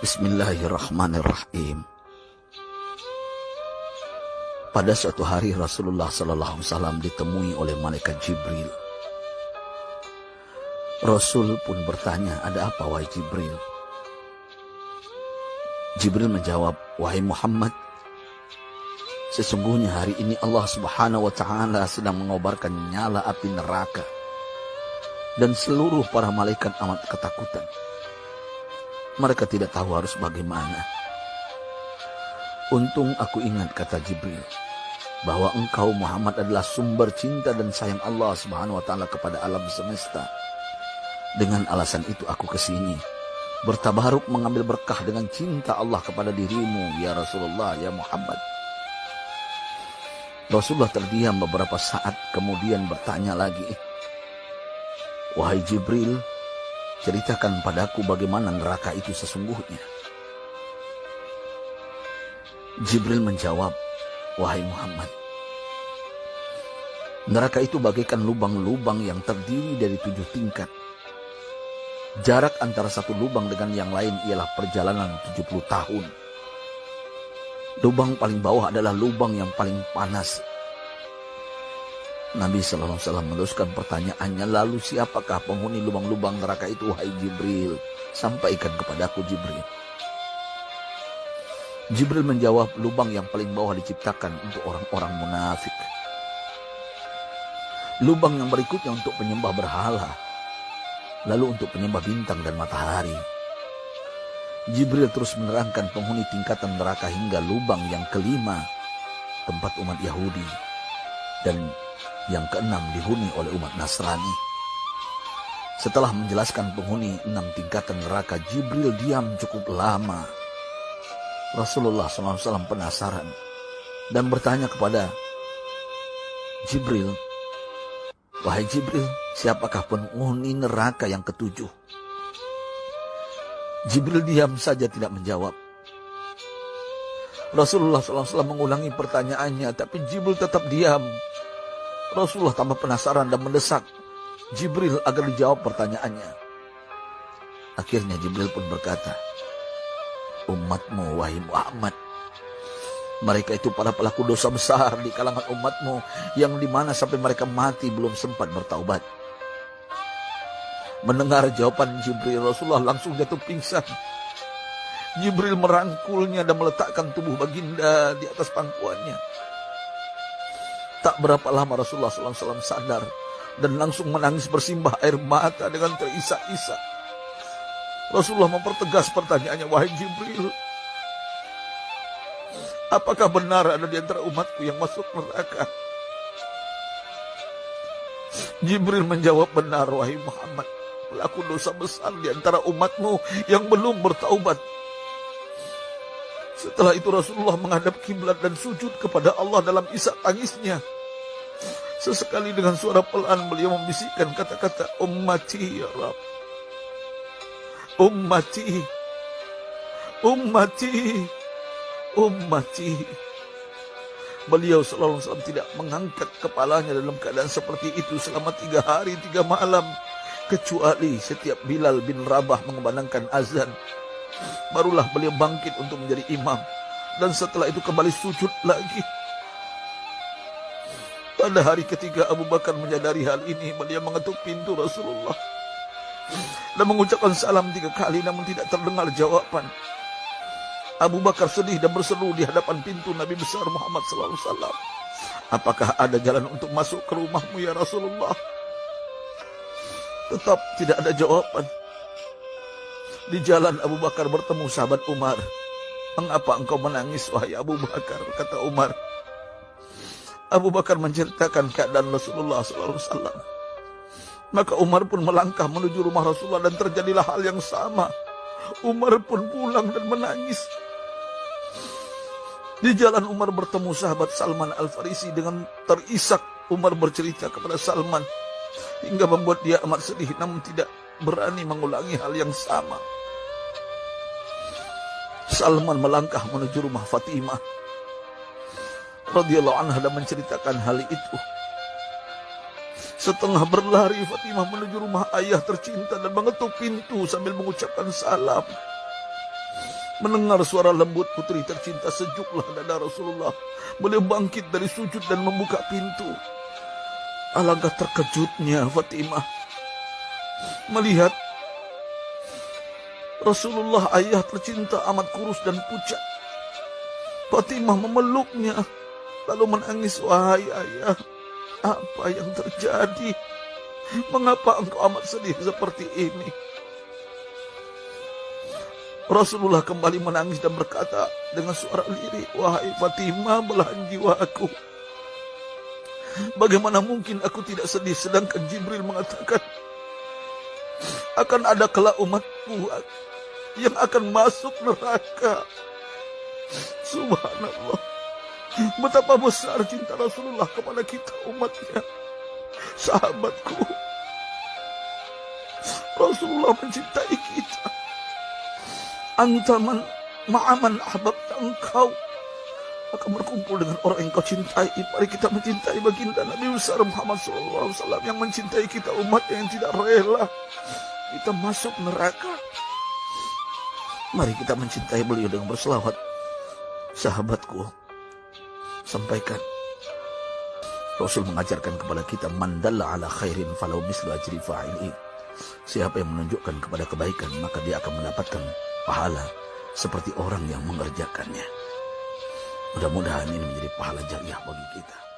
Bismillahirrahmanirrahim. Pada suatu hari Rasulullah SAW ditemui oleh malaikat Jibril. Rasul pun bertanya, "Ada apa wahai Jibril?" Jibril menjawab, "Wahai Muhammad, sesungguhnya hari ini Allah Subhanahu wa Ta'ala sedang mengobarkan nyala api neraka, dan seluruh para malaikat amat ketakutan. Mereka tidak tahu harus bagaimana. Untung aku ingat," kata Jibril, "bahwa engkau Muhammad adalah sumber cinta dan sayang Allah Subhanahu wa Ta'ala kepada alam semesta. Dengan alasan itu aku kesini, bertabaruk mengambil berkah dengan cinta Allah kepada dirimu, ya Rasulullah, ya Muhammad." Rasulullah terdiam beberapa saat, kemudian bertanya lagi, "Wahai Jibril, ceritakan padaku bagaimana neraka itu sesungguhnya." Jibril menjawab, "Wahai Muhammad, neraka itu bagaikan lubang-lubang yang terdiri dari 7 tingkat. Jarak antara satu lubang dengan yang lain ialah perjalanan 70 tahun. Lubang paling bawah adalah lubang yang paling panas." Nabi SAW meneruskan pertanyaannya, "Lalu siapakah penghuni lubang-lubang neraka itu, wahai Jibril? Sampaikan kepadaku, Jibril." Jibril menjawab, "Lubang yang paling bawah diciptakan untuk orang-orang munafik. Lubang yang berikutnya untuk penyembah berhala. Lalu untuk penyembah bintang dan matahari." Jibril terus menerangkan penghuni tingkatan neraka hingga lubang yang kelima, tempat umat Yahudi, dan yang keenam dihuni oleh umat Nasrani. Setelah menjelaskan penghuni 6 tingkatan neraka, Jibril diam cukup lama. Rasulullah SAW penasaran dan bertanya kepada Jibril, "Wahai Jibril, siapakah penghuni neraka yang ke-7?" Jibril diam saja tidak menjawab. Rasulullah SAW mengulangi pertanyaannya, tapi Jibril tetap diam. Rasulullah tambah penasaran dan mendesak Jibril agar dijawab pertanyaannya. Akhirnya Jibril pun berkata, "Umatmu, wahai Muhammad, mereka itu para pelaku dosa besar di kalangan umatmu, yang dimana sampai mereka mati belum sempat bertaubat." Mendengar jawaban Jibril, Rasulullah langsung jatuh pingsan. Jibril merangkulnya dan meletakkan tubuh baginda di atas pangkuannya. Tak berapa lama Rasulullah SAW sadar dan langsung menangis bersimbah air mata dengan terisak-isak. Rasulullah mempertegas pertanyaannya, "Wahai Jibril, apakah benar ada di antara umatku yang masuk neraka?" Jibril menjawab, "Benar, wahai Muhammad, pelaku dosa besar di antara umatmu yang belum bertaubat." Setelah itu Rasulullah menghadap kiblat dan sujud kepada Allah dalam isak tangisnya. Sesekali dengan suara pelan beliau membisikkan kata-kata, "Ummati ya Rabb, ummati, ummati, ummati." Beliau SAW tidak mengangkat kepalanya dalam keadaan seperti itu selama 3 hari 3 malam. Kecuali setiap Bilal bin Rabah mengumandangkan azan, barulah beliau bangkit untuk menjadi imam. Dan setelah itu kembali sujud lagi. Pada hari ketiga Abu Bakar menyadari hal ini. Beliau mengetuk pintu Rasulullah dan mengucapkan salam 3 kali, namun tidak terdengar jawaban. Abu Bakar sedih dan berseru di hadapan pintu Nabi besar Muhammad SAW, "Apakah ada jalan untuk masuk ke rumahmu ya Rasulullah?" Tetap tidak ada jawaban. Di jalan Abu Bakar bertemu sahabat Umar. "Mengapa engkau menangis, wahai Abu Bakar?" kata Umar. Abu Bakar menceritakan keadaan Rasulullah SAW. Maka Umar pun melangkah menuju rumah Rasulullah dan terjadilah hal yang sama. Umar pun pulang dan menangis. Di jalan Umar bertemu sahabat Salman Al-Farisi. Dengan terisak Umar bercerita kepada Salman hingga membuat dia amat sedih, namun tidak berani mengulangi hal yang sama. Salman melangkah menuju rumah Fatimah radhiyallahu anha dan menceritakan hal itu. Setengah berlari Fatimah menuju rumah ayah tercinta dan mengetuk pintu sambil mengucapkan salam. Mendengar suara lembut putri tercinta, sejuklah dada Rasulullah. Beliau bangkit dari sujud dan membuka pintu. Alangkah terkejutnya Fatimah melihat Rasulullah, ayah tercinta, amat kurus dan pucat. Fatimah memeluknya lalu menangis. Wahai ayah, apa yang terjadi? Mengapa engkau amat sedih seperti ini? Rasulullah kembali menangis dan berkata dengan suara lirih, wahai Fatimah, belahan jiwaku, bagaimana mungkin aku tidak sedih sedangkan Jibril mengatakan akan ada kelak umatku yang akan masuk neraka. Subhanallah, betapa besar cinta Rasulullah kepada kita umatnya. Sahabatku, Rasulullah mencintai kita. Antaman ma'aman ahbabta, engkau akan berkumpul dengan orang yang kau cintai. Mari kita mencintai baginda Nabi besar Muhammad SAW yang mencintai kita, umat yang tidak rela kita masuk neraka. Mari kita mencintai beliau dengan berselawat. Sahabatku, sampaikan, Rasul mengajarkan kepada kita, man dalla ala khairin falau mislu ajri fa'ili. Siapa yang menunjukkan kepada kebaikan, maka dia akan mendapatkan pahala seperti orang yang mengerjakannya. Mudah-mudahan ini menjadi pahala jariah bagi kita.